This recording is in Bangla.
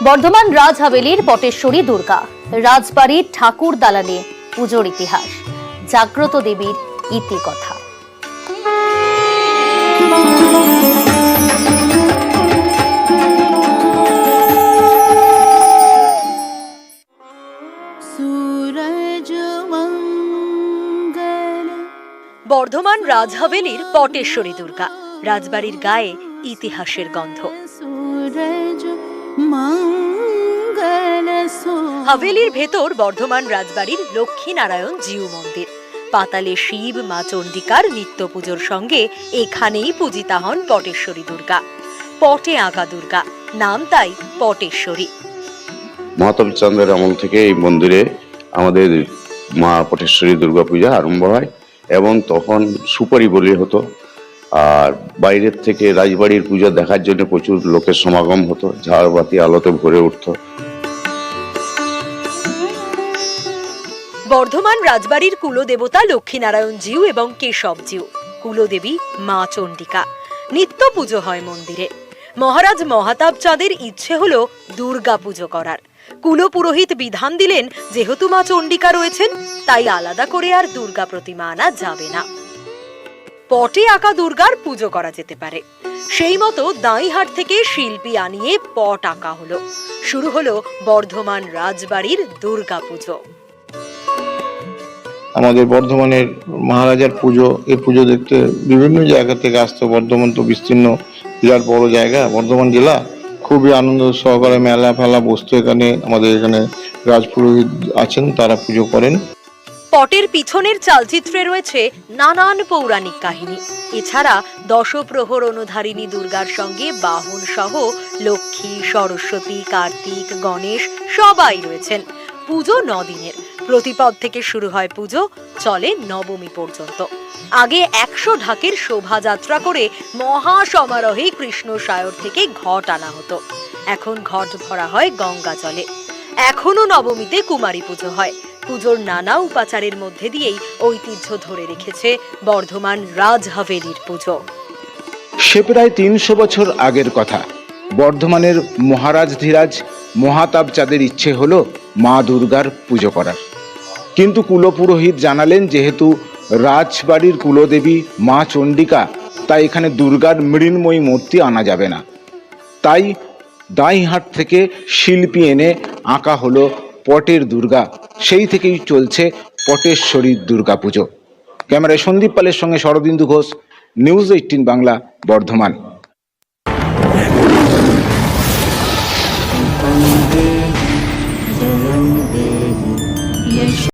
বর্ধমান রাজ হাভেলির পটেশ্বরী দুর্গা রাজবাড়ির ঠাকুর দালানে পুজোর ইতিহাস, জাগ্রত দেবীর ইতিকথা। বর্ধমান রাজ হাভেলির পটেশ্বরী দুর্গা রাজবাড়ির গায়ে ইতিহাসের গন্ধ। হাভেলির ভেতর বর্ধমান রাজবাড়ির লক্ষ্মীনারায়ণ জিউ মন্দির, পাতালে শিব মা চণ্ডিকার নিত্য পুজোর সঙ্গে এখানেই পূজিতা হন পটেশ্বরী দুর্গা। পটে আঁকা দুর্গা, নাম তাই পটেশ্বরী। মহাতাব চাঁদের আমল থেকে এই মন্দিরে আমাদের মা পটেশ্বরী দুর্গা পূজা আরম্ভ হয় এবং তখন সুপারি বলি হতো, আর বাইরের থেকে রাজবাড়ির পূজা দেখার জন্য প্রচুর লোকের সমাগম হতো, ঝাড়বাতি আলোতে ভরে উঠত। বর্ধমান রাজবাড়ির কুলদেবতা লক্ষ্মীনারায়ণ জিউ এবং কেশব জিউ, কুলদেবী মা চণ্ডিকা। নিত্য পুজো হয় মন্দিরে। মহারাজ মহাতাব চাঁদের ইচ্ছে হলো দুর্গা পুজো করার। কুলপুরোহিত বিধান দিলেন, যেহেতু মা চণ্ডিকা রয়েছেন তাই আলাদা করে আর দুর্গা প্রতিমা আনা যাবে না, পটে আঁকা দুর্গার পুজো করা যেতে পারে। সেই মতো দাঁইহাট থেকে শিল্পী আনিয়ে পট আঁকা হলো। শুরু হলো বর্ধমান রাজবাড়ির দুর্গা পুজো। আমাদের বর্ধমানের মহারাজার পুজো, এই পুজো দেখতে বিভিন্ন জায়গা থেকে আসতো। বর্ধমান তো বিস্তীর্ণ বিরাট বড় জায়গা, বর্ধমান জেলা। খুবই আনন্দ সহকারে মেলা ফেলা বসতো এখানে। আমাদের এখানে রাজপুরোহিত আছেন, তারা পুজো করেন। পটের পিছনের চালচিত্রে রয়েছে নানান পৌরাণিক কাহিনী। এছাড়া দশপ্রহর অনুধারিণী দুর্গার সঙ্গে বাহন সহ লক্ষ্মী, সরস্বতী, কার্তিক, গণেশ সবাই রয়েছেন। পুজো 9 দিনের। প্রতিপদ থেকে শুরু হয় পুজো, চলে নবমী পর্যন্ত। আগে 100 ঢাকের শোভাযাত্রা করে মহা সমারোহে কৃষ্ণসায়র থেকে ঘট আনা হতো। এখন ঘট ভরা হয় গঙ্গা জলে। এখনো নবমীতে কুমারী পুজো হয়। পুজোর নানা উপাচারের মধ্যে দিয়েই ঐতিহ্য ধরে রেখেছে বর্ধমান রাজ হাভেলির পুজো। সে প্রায় 300 বছর আগের কথা। বর্ধমানের মহারাজ ধীরাজ মহাতাব চাঁদের ইচ্ছে হলো মা দুর্গার পুজো করার। কিন্তু কুলপুরোহিত জানালেন, যেহেতু রাজবাড়ির কুলদেবী মা চণ্ডিকা, তাই এখানে দুর্গার মৃন্ময়ী মূর্তি আনা যাবে না। তাই দাঁইহাট থেকে শিল্পী এনে আঁকা হলো পটের দুর্গা। সেই থেকেই চলছে পটেশ্বরী দুর্গা পুজো। ক্যামেরায় সন্দীপ পালের সঙ্গে শরদিন্দু ঘোষ, নিউজ 18 বাংলা, বর্ধমান।